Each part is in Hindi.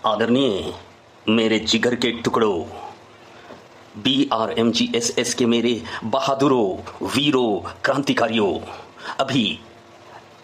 आदरणीय मेरे जिगर के टुकड़ों, BRMGSS के मेरे बहादुरों, वीरों, क्रांतिकारियों, अभी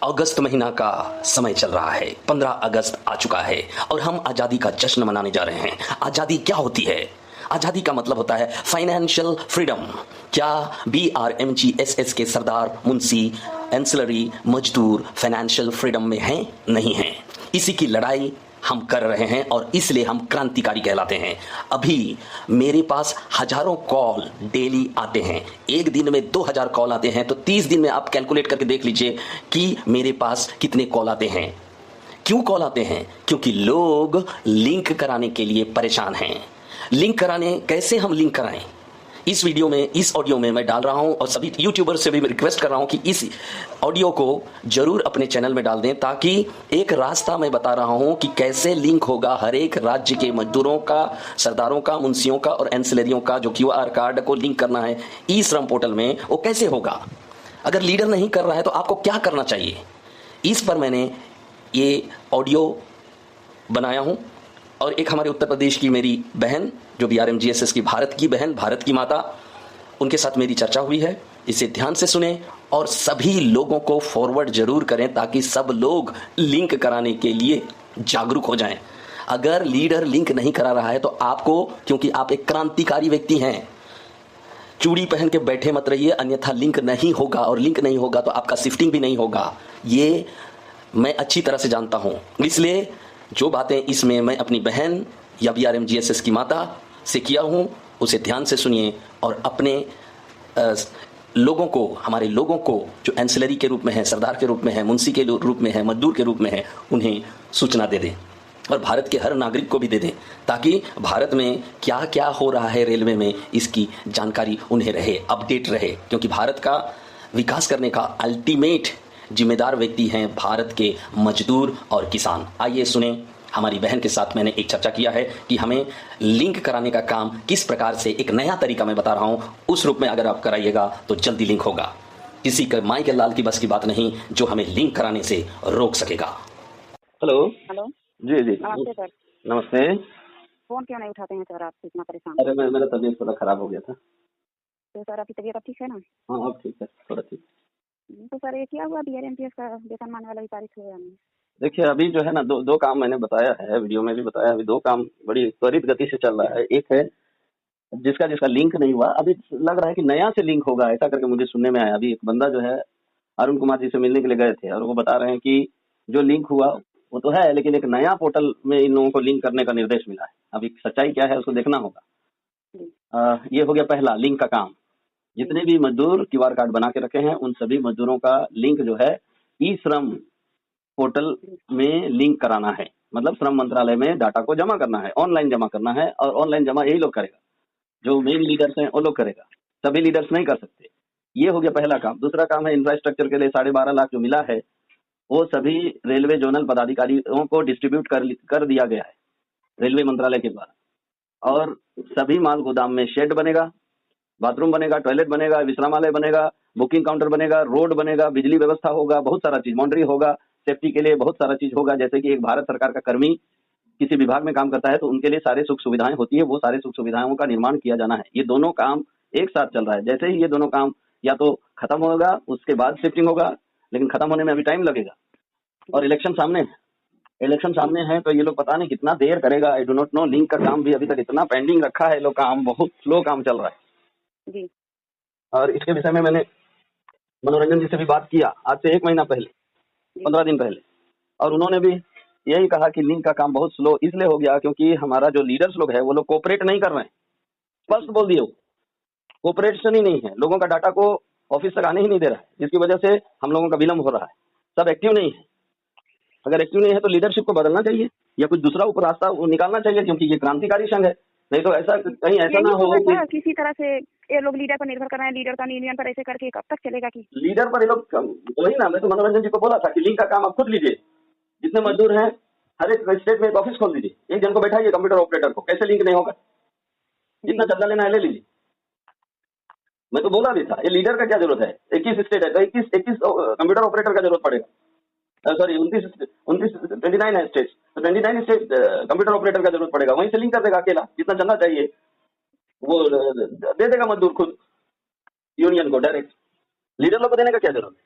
अगस्त महीना का समय चल रहा है। 15 अगस्त आ चुका है और हम आज़ादी का जश्न मनाने जा रहे हैं। आज़ादी क्या होती है? आज़ादी का मतलब होता है फाइनेंशियल फ्रीडम। क्या BRMGSS के सरदार, मुंशी, एंसिलरी, मजदूर फाइनेंशियल फ्रीडम में हैं? नहीं हैं। इसी की लड़ाई हम कर रहे हैं और इसलिए हम क्रांतिकारी कहलाते हैं। अभी मेरे पास हजारों कॉल डेली आते हैं। एक दिन में 2000 कॉल आते हैं, तो 30 दिन में आप कैलकुलेट करके देख लीजिए कि मेरे पास कितने कॉल आते हैं। क्यों कॉल आते हैं? क्योंकि लोग लिंक कराने के लिए परेशान हैं। लिंक कराने, कैसे हम लिंक कराएं? इस वीडियो में, इस ऑडियो में मैं डाल रहा हूं और सभी यूट्यूबर से भी मैं रिक्वेस्ट कर रहा हूं कि इस ऑडियो को जरूर अपने चैनल में डाल दें, ताकि एक रास्ता मैं बता रहा हूं कि कैसे लिंक होगा हर एक राज्य के मजदूरों का, सरदारों का, मुंशियों का और एंसिलरियों का जो QR कार्ड को लिंक करना है ई श्रम पोर्टल में, वो कैसे होगा। अगर लीडर नहीं कर रहा है तो आपको क्या करना चाहिए, इस पर मैंने ये ऑडियो बनाया हूं। और एक हमारे उत्तर प्रदेश की मेरी बहन, जो BRMGSS की भारत की बहन, भारत की माता, उनके साथ मेरी चर्चा हुई है। इसे ध्यान से सुने और सभी लोगों को फॉरवर्ड जरूर करें, ताकि सब लोग लिंक कराने के लिए जागरूक हो जाएं। अगर लीडर लिंक नहीं करा रहा है तो आपको, क्योंकि आप एक क्रांतिकारी व्यक्ति हैं, चूड़ी पहन के बैठे मत रहिए, अन्यथा लिंक नहीं होगा, और लिंक नहीं होगा तो आपका शिफ्टिंग भी नहीं होगा। ये मैं अच्छी तरह से जानता हूं। इसलिए जो बातें इसमें मैं अपनी बहन या BRMGSS की माता से किया हूं, उसे ध्यान से सुनिए और अपने लोगों को, हमारे लोगों को जो एंसिलरी के रूप में है, सरदार के रूप में है, मुंशी के रूप में है, मजदूर के रूप में है, उन्हें सूचना दे दें और भारत के हर नागरिक को भी दे दें, ताकि भारत में क्या क्या हो रहा है रेलवे में, इसकी जानकारी उन्हें रहे, अपडेट रहे। क्योंकि भारत का विकास करने का अल्टीमेट जिम्मेदार व्यक्ति हैं भारत के मजदूर और किसान। आइए सुने, हमारी बहन के साथ मैंने एक चर्चा किया है कि हमें लिंक कराने का काम किस प्रकार से, एक नया तरीका मैं बता रहा हूं, उस रूप में अगर आप कराइएगा तो जल्दी लिंक होगा। किसी के माई के लाल की बस की बात नहीं जो हमें लिंक कराने से रोक सकेगा। हेलो। हेलो जी जी, नमस्ते सर। नमस्ते। फोन क्यों नहीं उठाते हैं सर, आप इतना परेशान अरे हैं? मेरा तबीयत थोड़ा खराब हो गया था। तो सर आपकी तबीयत अब ठीक है ना? हाँ अब ठीक है, थोड़ा ठीक। तो सर ये क्या हुआ, BRMGS का वेतनमान वाला भी पारित हुआ या नहीं? देखिए अभी जो है ना, दो काम मैंने बताया है, वीडियो में भी बताया, अभी दो काम बड़ी त्वरित गति से चल रहा है। एक है जिसका जिसका लिंक नहीं हुआ, अभी लग रहा है कि नया से लिंक होगा, ऐसा करके मुझे सुनने में आया। अभी एक बंदा जो है अरुण कुमार जी से मिलने के लिए गए थे और वो बता रहे हैं कि जो लिंक हुआ वो तो है, लेकिन एक नया पोर्टल में इन लोगों को लिंक करने का निर्देश मिला है। अभी सच्चाई क्या है उसको देखना होगा। जी ये हो गया पहला लिंक का काम। जितने भी मजदूर QR कार्ड बना के रखे हैं, उन सभी मजदूरों का लिंक जो है ई श्रम पोर्टल में लिंक कराना है। मतलब श्रम मंत्रालय में डाटा को जमा करना है, ऑनलाइन जमा करना है, और ऑनलाइन जमा यही लोग करेगा, जो मेन लीडर्स हैं वो लोग करेगा, सभी लीडर्स नहीं कर सकते। ये हो गया पहला काम। दूसरा काम है इंफ्रास्ट्रक्चर के लिए 12.5 लाख जो मिला है वो सभी रेलवे जोनल पदाधिकारियों को डिस्ट्रीब्यूट कर दिया गया है रेलवे मंत्रालय के द्वारा। और सभी माल गोदाम में शेड बनेगा, बाथरूम बनेगा, टॉयलेट बनेगा, विश्रामालय बनेगा, बुकिंग काउंटर बनेगा, रोड बनेगा, बिजली व्यवस्था होगा, बहुत सारा चीज, मॉनिटरी होगा, सेफ्टी के लिए बहुत सारा चीज होगा। जैसे कि एक भारत सरकार का कर्मी किसी विभाग में काम करता है तो उनके लिए सारे सुख सुविधाएं होती है, वो सारे सुख सुविधाओं का निर्माण किया जाना है। ये दोनों काम एक साथ चल रहा है। जैसे ही ये दोनों काम या तो खत्म होगा उसके बाद शिफ्टिंग होगा, लेकिन खत्म होने में अभी टाइम लगेगा। और इलेक्शन सामने है तो ये लोग पता नहीं कितना देर करेगा, I do not know. Link का काम भी अभी तक इतना पेंडिंग रखा है, लोग काम बहुत स्लो काम चल रहा है जी। और इसके विषय में मैंने मनोरंजन जी से भी बात किया आज से 1 महीना पहले, 15 दिन पहले, और उन्होंने भी यही कहा कि लिंक का काम बहुत स्लो इसलिए हो गया क्योंकि हमारा जो लीडर्स लोग है वो लोग कोऑपरेट नहीं कर रहे हैं। स्पष्ट बोल दिए, कोऑपरेशन ही नहीं है, लोगों का डाटा को ऑफिस तक आने ही नहीं दे रहा है, जिसकी वजह से हम लोगों का विलम्ब हो रहा है। सब एक्टिव नहीं है। अगर एक्टिव नहीं है तो लीडरशिप को बदलना चाहिए या कुछ दूसरा ऊपर रास्ता निकालना चाहिए, क्योंकि ये क्रांतिकारी संघ है। नहीं तो ऐसा कहीं ऐसा ना हो कि किसी तरह से ये लोग लीडर पर निर्भर कर रहे हैं, लीडर का नियमन पर ऐसे करके कब तक चलेगा? कि लीडर पर ये लोग, वही ना, मैं तो मनोरंजन जी को बोला था कि लिंक का काम आप खुद लीजिए। जितने मजदूर हैं हर एक स्टेट में एक ऑफिस खोल दीजिए, एक जन को बैठाइए कंप्यूटर ऑपरेटर को, कैसे लिंक नहीं होगा? जितना चंदा लेना है ले लीजिए। मैं तो बोला भी था, ये लीडर का क्या जरूरत है? 21 स्टेट है तो 21 कंप्यूटर ऑपरेटर का जरूरत पड़ेगा। सॉरी 29 है स्टेट, तो 29 स्टेट कंप्यूटर ऑपरेटर का जरूरत पड़ेगा, वहीं से लिंक कर देगा अकेला, जितना चंदा चाहिए वो दे देगा मजदूर खुद यूनियन को डायरेक्ट। लीडर लोग को देने का क्या जरूरत है?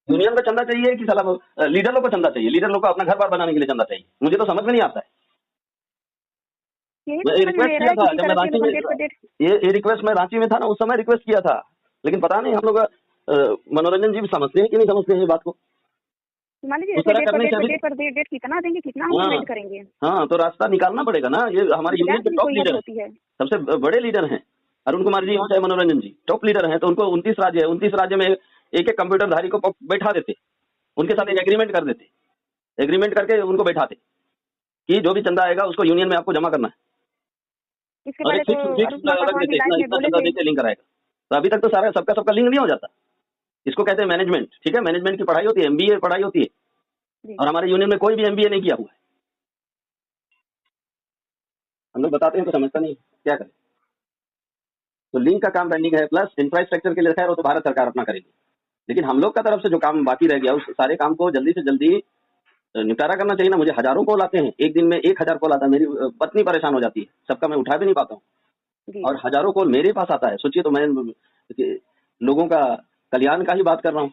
यूनियन को चंदा चाहिए कि साला लीडर लोग को चंदा चाहिए? लीडर लोग को अपना घर बार बनाने के लिए चंदा चाहिए, मुझे तो समझ में नहीं आता है। यही मैं तो समझ में रिक्वेस्ट नहीं आ किया रहा था है जब किसी मैं तरह से रांची लोग में, डेट पर डेट। ये रिक्वेस्ट मैं रांची में था ना, उस समय रिक्वेस्ट किया था, लेकिन पता नहीं हम लोग मनोरंजन जी भी समझते हैं कि नहीं समझते हैं ये बात को। मान लीजिए उस ऐसे तरह डेट पर करने डेट से पर अभी डेट पर डेट डेट कितना देंगे, कितना हम हाँ वेट करेंगे। हाँ, तो रास्ता निकालना पड़ेगा ना। ये हमारे यूनियन इंतजार के की भी टॉप कोई हद लीडर हैं, होती है। सबसे बड़े लीडर हैं, अरुण कुमार जी हो चाहे मनोरंजन जी, टॉप लीडर हैं। तो उनको 29 राज्य है, 29 राज्य में एक एक कंप्यूटरधारी को बैठा देते, उनके साथ एक एग्रीमेंट कर देते, एग्रीमेंट करके उनको बैठाते कि जो भी चंदा आएगा उसको यूनियन में आपको जमा करना है, इसके और पहले एक तो फिक्स अरुण कुमार अलग पासवान भी देते, लाइफ इतना में इतना बोले चंदा थे। देते लिंक कराएगा। तो अभी तक तो सारा सबका लिंक नहीं हो जाता। इसको कहते हैं मैनेजमेंट, ठीक है, मैनेजमेंट की पढ़ाई होती है, एमबीए पढ़ाई होती है, जी और हमारे यूनियन में कोई भी एमबीए नहीं किया हुआ है। हम लोग बताते हैं तो समझता नहीं, क्या करें। तो लिंक का काम पेंडिंग है, प्लस इंफ्रास्ट्रक्चर के लिए खैर वो तो भारत सरकार अपना करेगी, लेकिन हम लोग का तरफ से जो काम बाकी रह गया उस सारे काम को जल्दी से जल्दी निपटारा करना चाहिए ना। मुझे हजारों कॉल आते हैं, एक दिन में 1000 कॉल आता है, मेरी पत्नी परेशान हो जाती है, सबका मैं उठा भी नहीं पाता हूँ, जी और हजारों कॉल मेरे पास आता है। सोचिए, तो मैं लोगों का कल्याण का ही बात कर रहा हूँ,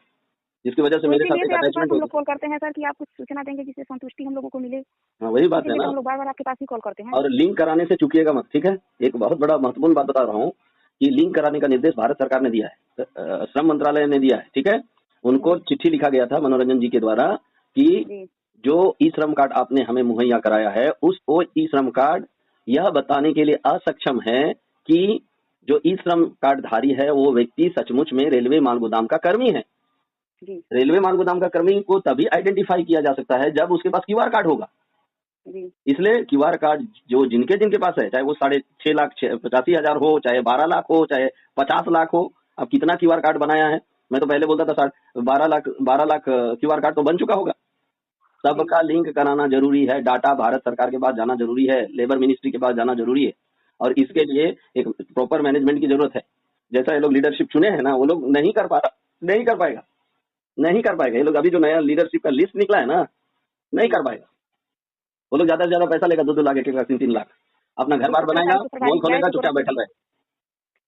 जिसकी वजह से तो मेरे इसीलिए साथ एक तो आपके पास अटैचमेंट हम होती लोग कॉल करते हैं सर कि आप कुछ सूचना देंगे जिससे संतुष्टि हम लोगों को मिले। है। हाँ, वही बात है इसीलिए तो ना। हम लोग बार बार आपके पास ही कॉल करते हैं। और लिंक कराने से चूकिएगा मत, ठीक है। एक बहुत बड़ा महत्वपूर्ण बात बता रहा हूँ कि लिंक कराने का निर्देश भारत सरकार ने दिया है, श्रम मंत्रालय ने दिया है, ठीक है। उनको चिट्ठी लिखा गया था मनोरंजन जी के द्वारा कि जी जो ई श्रम कार्ड आपने हमें मुहैया कराया है, उस वो ई श्रम कार्ड यह बताने के लिए असक्षम है कि जो ई श्रम कार्ड धारी है वो व्यक्ति सचमुच में रेलवे माल गोदाम का कर्मी है। जी रेलवे माल गोदाम का कर्मी को तभी आइडेंटिफाई किया जा सकता है जब उसके पास क्यूआर कार्ड होगा। जी इसलिए क्यूआर कार्ड जो जिनके जिनके पास है, चाहे वो 6.5 लाख 85,000 हो, चाहे 12 लाख हो, चाहे 50 लाख हो, अब कितना क्यूआर कार्ड बनाया है। मैं तो पहले बोलता था 12 लाख क्यूआर कार्ड तो बन चुका होगा। सबका लिंक कराना जरूरी है, डाटा भारत सरकार के पास जाना जरूरी है, लेबर मिनिस्ट्री के पास जाना जरूरी है, और इसके लिए एक प्रॉपर मैनेजमेंट की जरूरत है। जैसा ये लोग लीडरशिप चुने हैं ना, वो लोग नहीं कर पाएगा, नहीं कर पाएगा। ये लोग अभी जो नया लीडरशिप का लिस्ट निकला है ना, नहीं कर पाएगा। वो लोग ज्यादा से ज्यादा पैसा लेगा, 2-2 लाख, 1-1 लाख, 3-3 लाख, अपना घर बार बनाएगा, मॉल खोलेगा, चुपचाप बैठा रहेगा।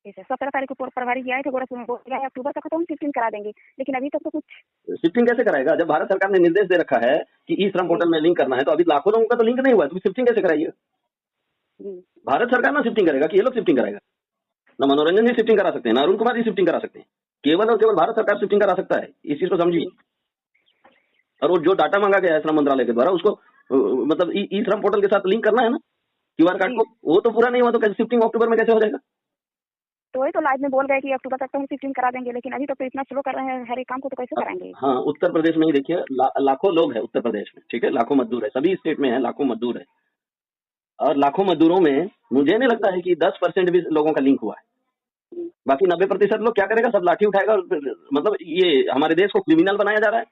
17 तारीख को प्रभारी जी आए थे गोरखपुर में, बोल गया अक्टूबर तक तो हम शिफ्टिंग करा देंगे, लेकिन अभी तक तो कुछ। शिफ्टिंग कैसे कराएगा जब भारत सरकार ने निर्देश दे रखा है कि ई श्रम पोर्टल में लिंक करना है, तो अभी लाखों लोगों का तो लिंक नहीं हुआ है, तो शिफ्टिंग कैसे कराइए? जी भारत सरकार ना शिफ्टिंग करेगा कि ये लोग शिफ्टिंग कराएगा? ना मनोरंजन जी शिफ्टिंग करा सकते हैं, ना अरुण कुमार जी शिफ्टिंग करा सकते हैं, केवल और केवल भारत सरकार शिफ्टिंग करा सकता है, इस चीज को समझिए। और वो जो डाटा मांगा गया है श्रम मंत्रालय के द्वारा, उसको मतलब ई श्रम पोर्टल के साथ लिंक करना है ना क्यूआर कार्ड को, वो तो पूरा नहीं हुआ, तो कैसे शिफ्टिंग अक्टूबर में कैसे हो जाएगा? तो वही तो लाइव में बोल गए कि अक्टूबर तक तो हम शिफ्टिंग करा देंगे, लेकिन अभी तक तो इतना स्लो कर रहे हैं हर एक काम को, तो कैसे कराएंगे? हाँ, उत्तर प्रदेश में ही देखिए, लाखों लोग हैं उत्तर प्रदेश में, ठीक है, लाखों मजदूर है, सभी स्टेट में है, लाखों मजदूर है, और लाखों मजदूरों में मुझे नहीं लगता है कि 10% भी लोगों का लिंक हुआ है। बाकी 90% लोग क्या करेगा, सब लाठी उठाएगा, मतलब ये हमारे देश को क्रिमिनल बनाया जा रहा है,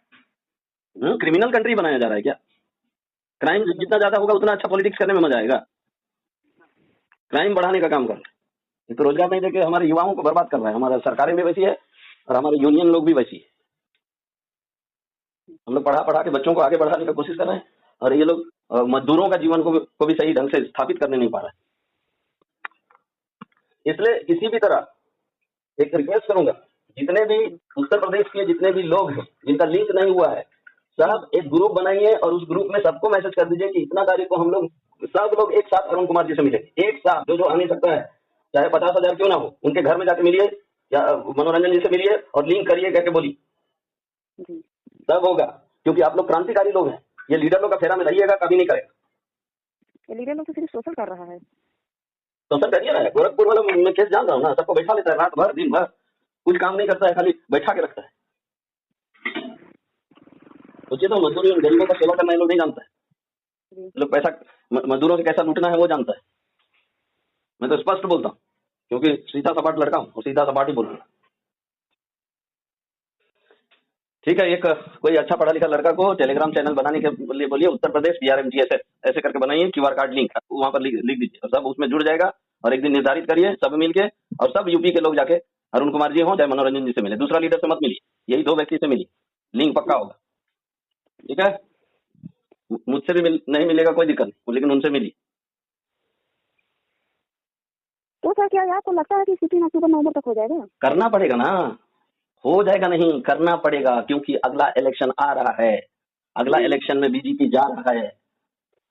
क्रिमिनल कंट्री बनाया जा रहा है क्या? क्राइम जितना ज्यादा होगा उतना अच्छा पॉलिटिक्स करने में मजा आएगा। क्राइम बढ़ाने का काम कर रहे हैं, ये तो रोजगार नहीं देके हमारे युवाओं को बर्बाद कर रहा है। हमारा सरकारें भी वैसी है और हमारे यूनियन लोग भी वैसी है। हम लोग पढ़ा के बच्चों को आगे बढ़ाने की कोशिश कर रहे हैं, और ये लोग मजदूरों का जीवन को भी सही ढंग से स्थापित करने नहीं पा रहे हैं। इसलिए किसी भी तरह एक रिक्वेस्ट करूंगा, जितने भी उत्तर प्रदेश के जितने भी लोग हैं जिनका लिंक नहीं हुआ है, सब एक ग्रुप बनाइए और उस ग्रुप में सबको मैसेज कर दीजिए कि इतना तारीख को हम लोग सब लोग एक साथ अरुण कुमार जी से मिलेंगे, एक साथ, जो आ नहीं सकता है, चाहे 50,000 क्यों ना हो, उनके घर में जाके मिलिए या मनोरंजन जी से मिलिए और लिंक करिए, कहके बोलिए, तब होगा। क्योंकि आप लोग क्रांतिकारी लोग हैं, ये लीडर लोग का फेरा में रहिएगा, कभी नहीं करेगा। ये लीडर लोग तो सिर्फ शोषण कर रहा है। तो सर करिए ना, गोरखपुर वाला मैं केस जान रहा हूँ ना, सबको बैठा लेता है, रात भर दिन भर कुछ काम नहीं करता है, खाली बैठा के रखता है। सोचिए, तो मजदूरी और गरीबों का सेवा करना ये लोग नहीं जानता है, लोग पैसा मजदूरों से कैसा लूटना है वो जानता है। मैं तो स्पष्ट बोलता हूँ, क्योंकि सीधा सपाट लड़का हूँ और सीधा सपाट ही बोलूंगा। ठीक है, एक कोई अच्छा पढ़ा लिखा लड़का को टेलीग्राम चैनल बनाने के लिए बोलिए, उत्तर प्रदेश BRMGSS ऐसे करके बनाइए, क्यूआर कार्ड लिंक वहां पर लिख दीजिए, और सब उसमें जुड़ जाएगा। और एक दिन निर्धारित करिए सब मिलके, और सब यूपी के लोग जाके अरुण कुमार जी हो चाहे मनोरंजन जी से मिले, दूसरा लीडर से मत मिलिए, यही 2 व्यक्ति से मिलिए। लिंक पक्का होगा, ठीक है। मुझसे भी नहीं मिलेगा कोई दिक्कत नहीं, लेकिन उनसे मिली। तो सर क्या आपको लगता है कि सिटी अक्टूबर नवंबर तक हो जाएगा? करना पड़ेगा ना, हो जाएगा नहीं, करना पड़ेगा, क्योंकि अगला इलेक्शन आ रहा है। अगला इलेक्शन में बीजेपी जा रहा है,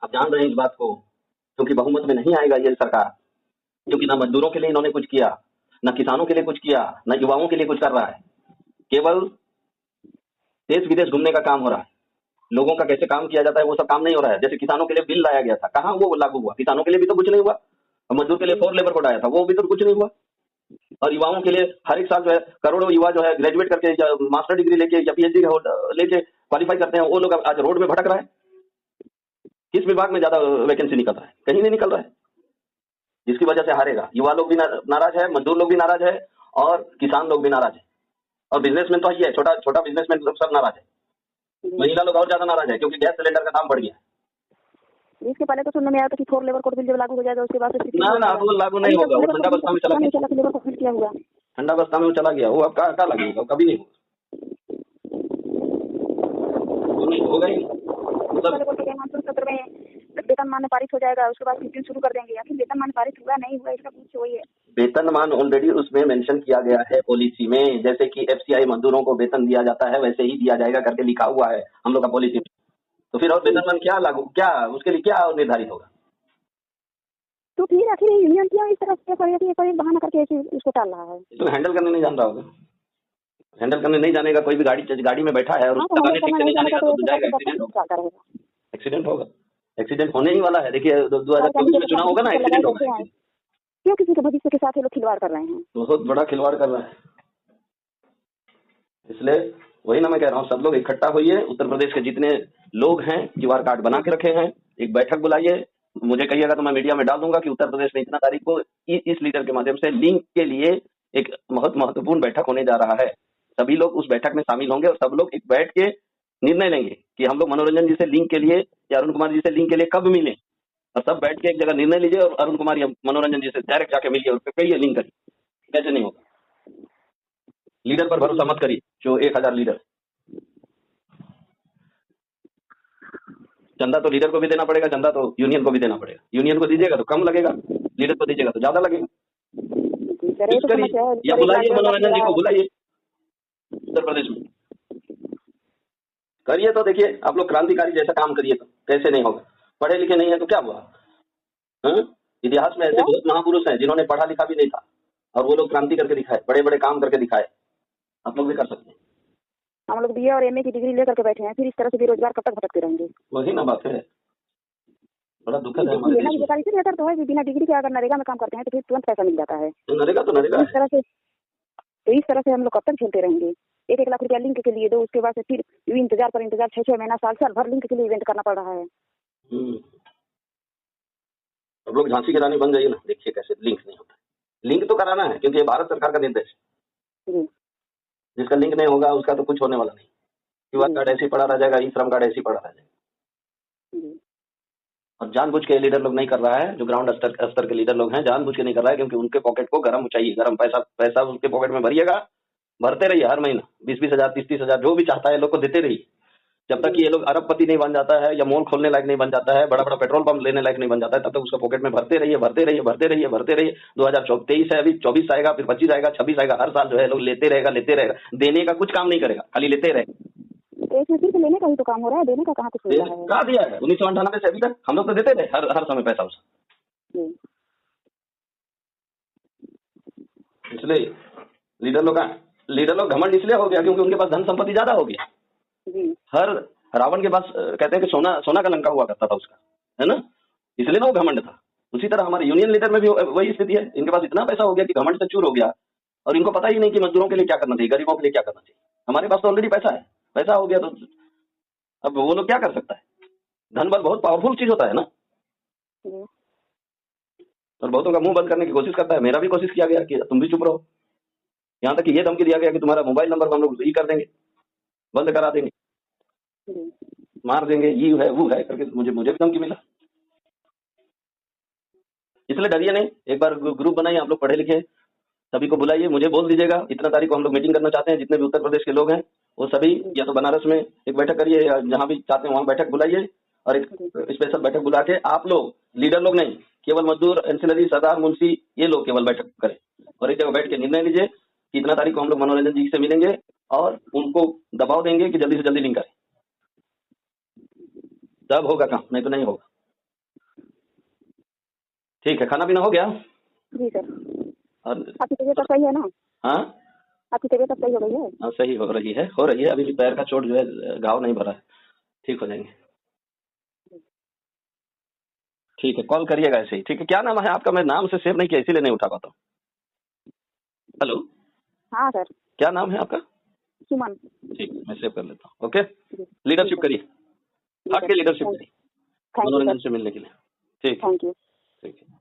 आप जान रहे हैं इस बात को, क्योंकि बहुमत में नहीं आएगा ये सरकार, क्योंकि ना मजदूरों के लिए इन्होंने कुछ किया, ना किसानों के लिए कुछ किया, ना युवाओं के लिए कुछ कर रहा है। केवल देश विदेश घूमने का काम हो रहा है, लोगों का कैसे काम किया जाता है वो सब काम नहीं हो रहा है। जैसे किसानों के लिए बिल लाया गया था, कहाँ वो लागू हुआ? किसानों के लिए भी तो कुछ नहीं हुआ। और मजदूर के लिए 4 लेबर कोड आया था, वो भी तो कुछ नहीं हुआ। और युवाओं के लिए हर एक साल जो है करोड़ों युवा जो है ग्रेजुएट करके या मास्टर डिग्री लेके या पीएचडी लेके क्वालिफाई करते हैं, वो लोग आज रोड में भटक रहा है। किस विभाग में ज्यादा वैकेंसी निकल रहा है? कहीं नहीं निकल रहा है, जिसकी वजह से हारेगा। युवा लोग भी नाराज है, मजदूर लोग भी नाराज है, और किसान लोग भी नाराज है, और बिजनेसमैन तो ही है, छोटा छोटा बिजनेसमैन लोग सब नाराज है। महिला लोग और ज्यादा नाराज है, क्योंकि गैस सिलेंडर का दाम बढ़ गया। इसके पहले तो सुनने में आया था कि 4 लेबर कोड बिल जब लागू हो जाएगा उसके बाद ना ना, अब वो लागू नहीं होगा, वो ठंडा बस्ता में चला गया। लेबर कोड बिल क्या हुआ? ठंडा बस्ता में वो चला गया, वो अब कहाँ लागू होगा? कभी नहीं होगा ही। मानसून सत्र में वेतनमान पारित हो जाएगा, उसके बाद शिफ्टिंग शुरू कर देंगे। या फिर वेतनमान पारित हुआ नहीं हुआ इसका पूछ वही है। वेतनमान ऑलरेडी उसमें मेंशन किया गया है पॉलिसी में, जैसे कि एफसीआई मजदूरों को वेतन दिया जाता है वैसे ही दिया जाएगा करके लिखा हुआ है हम लोग का पॉलिसी में। तो फिर और वेतनमान क्या लागू, क्या उसके लिए क्या निर्धारित होगा? तो फिर आखिर यूनियन क्यों इस तरह से कोई बहाना करके इसको टाल रहा है? तो हैंडल करने नहीं जान रहा होगा, हैंडल करने नहीं जानेगा। कोई भी गाड़ी में बैठा है और उसको चलाने ठीक से नहीं जानेगा तो जाएगा, एक्सीडेंट होगा। एक्सीडेंट होने ही वाला है। देखिए 2024 में चुनाव होगा ना, एक्सीडेंट होगा। क्यों किसी के भविष्य के साथ ये लोग खिलवाड़ कर रहे हैं? बहुत बड़ा खिलवाड़ कर रहा है। इसलिए वही ना मैं कह रहा हूँ, सब लोग इकट्ठा होइए। उत्तर प्रदेश के जितने लोग हैं क्यूआर कार्ड बना के रखे हैं, एक बैठक बुलाइए, मुझे कहिएगा तो मैं मीडिया में डाल दूंगा कि उत्तर प्रदेश में इतना तारीख को इस लीडर के माध्यम से लिंक के लिए एक बहुत महत्वपूर्ण बैठक होने जा रहा है। सभी लोग उस बैठक में शामिल होंगे और सब लोग एक बैठ के निर्णय लेंगे कि हम लोग मनोरंजन जी से लिंक के लिए या अरुण कुमार जी से लिंक के लिए कब मिले, और सब बैठ के एक जगह निर्णय लीजिए और अरुण कुमार या मनोरंजन जी से डायरेक्ट जाके मिलिए और कहिए लिंक करिए। कैसे नहीं होगा? लीडर पर भरोसा मत करिए, जो 1000 लीडर। चंदा तो लीडर को भी देना पड़ेगा, चंदा तो यूनियन को भी देना पड़ेगा। यूनियन को दीजिएगा तो कम लगेगा, लीडर को दीजिएगा तो ज्यादा लगेगा। या बुलाइए मनोरंजन जी को, बुलाइए उत्तर प्रदेश में करिए। तो देखिए आप लोग क्रांतिकारी जैसा काम करिए, तो कैसे नहीं होगा? पढ़े लिखे नहीं है तो क्या हुआ? इतिहास में ऐसे बहुत महापुरुष हैं जिन्होंने पढ़ा लिखा भी नहीं था और वो लोग क्रांति करके दिखाए, बड़े बड़े काम करके दिखाए। आप लोग भी कर सकते हैं। हम लोग बीए और एमए की डिग्री लेकर के बैठे हैं, फिर इस तरह से बेरोजगार कब तक भटकते रहेंगे? वही ना बात है, बड़ा दुखद है हमारे देश में। बेहतर तो है कि बिना डिग्री के अगर नरेगा में काम करते हैं तो फिर तुरंत पैसा मिल जाता है। तो नरेगा इस तरह से हम लोग कब तक झेलते रहेंगे? 1-1 लाख रुपया लिंक के लिए दो, उसके बाद से फिर इंतजार 6-6 महीना साल भर लिंक के लिए इवेंट करना पड़ रहा है। अब लोग झांसी की रानी बन जाइए ना, देखिए कैसे लिंक नहीं होता। लिंक तो कराना है क्योंकि ये भारत सरकार का निर्देश। जिसका लिंक नहीं होगा उसका तो कुछ होने वाला नहीं। क्यूआर कार्ड ऐसे ही पड़ा रह जाएगा, ई श्रम कार्ड ऐसे ही पड़ा रह जाएगा। और जानबूझ के लीडर लोग नहीं कर रहा है, जो ग्राउंड स्तर के लीडर लोग हैं जानबूझ के नहीं कर रहा है, क्योंकि उनके पॉकेट को गर्म चाहिए। गर्म पैसा उनके पॉकेट में भरिएगा, भरते रहिए हर महीना 20-20 हजार 30-30 हजार जो भी चाहता है लोग को देते रहिए, जब तक ये लोग अरबपति नहीं बन जाता है या मॉल खोलने लायक नहीं बन जाता है, बड़ा बड़ा पेट्रोल पंप लेने लायक नहीं बन जाता है, तब तक उसका पॉकेट में भरते रहिए 2023 है, अभी 24 आएगा, फिर 25 आएगा, 26 आएगा, हर साल जो है लोग लेते रहेगा। देने का कुछ काम नहीं करेगा, खाली लेते रहेगा। सिर्फ लेने का ही तो काम हो रहा है, देने का कहाँ कुछ हो रहा है? कहाँ दिया है? 1998 से अभी तक हम लोग तो देते थे हर समय पैसा उसे। इसलिए लीडर लोग घमंड इसलिए हो गया क्योंकि उनके पास धन संपत्ति ज्यादा हो गया। हर रावण के पास कहते हैं कि सोना का लंका हुआ करता था उसका, है ना, इसलिए ना वो घमंड था। उसी तरह हमारे यूनियन लीडर में भी वही स्थिति है। इनके पास इतना पैसा हो गया कि घमंड से चूर हो गया और इनको पता ही नहीं कि मजदूरों के लिए क्या करना चाहिए, गरीबों के लिए क्या करना चाहिए। हमारे पास तो ऑलरेडी पैसा हो गया, तो अब वो लोग क्या कर सकता है? धन बल बहुत पावरफुल चीज होता है ना, और बहुतों का मुंह बंद करने की कोशिश करता है। मेरा भी कोशिश किया गया कि तुम भी चुप रहो, यहाँ तक कि ये धमकी दिया गया कि तुम्हारा मोबाइल नंबर हम लोग कर देंगे, बंद करा देंगे, मार देंगे, ये है वो है करके मुझे भी धमकी मिला। इसलिए डरिए नहीं, एक बार ग्रुप बनाइए, आप लोग पढ़े लिखे सभी को बुलाइए, मुझे बोल दीजिएगा इतना तारीख को हम लोग मीटिंग करना चाहते हैं। जितने भी उत्तर प्रदेश के लोग हैं वो सभी या तो बनारस में एक बैठक करिए या जहाँ भी चाहते हैं वहाँ बैठक बुलाइए, और एक स्पेशल बैठक बुला के आप लोग, लीडर लोग नहीं, केवल मजदूर, एंसिलरी, सरदार, मुंशी, ये लोग केवल बैठक करें और एक जगह बैठ के निर्णय लीजिए कि इतना तारीख को हम लोग मनोरंजन जी से मिलेंगे और उनको दबाव देंगे कि जल्दी से जल्दी लिंक करें। तब होगा काम, नहीं तो नहीं होगा। ठीक है, खाना पीना हो गया? जी सर। और आपकी तबीयत अब सही है ना? हाँ आपकी तबीयत अब सही हो गई है? हाँ, सही हो रही है, हो रही है। अभी भी पैर का चोट जो है, घाव नहीं भरा है, ठीक हो जाएंगे। ठीक है, कॉल करिएगा ऐसे ही। ठीक है, क्या नाम है आपका? मैं नाम से सेव नहीं किया इसीलिए नहीं उठा पाता हूँ। हेलो, हाँ सर। क्या नाम है आपका? सुमन। ठीक है, मैं सेव कर लेता हूँ। ओके, जी, लीडरशिप ठीक है। करिए, हट के लीडरशिप करिए थैंक यू मनोरंजन सर। से मिलने के लिए। ठीक है, थैंक यू। ठीक है।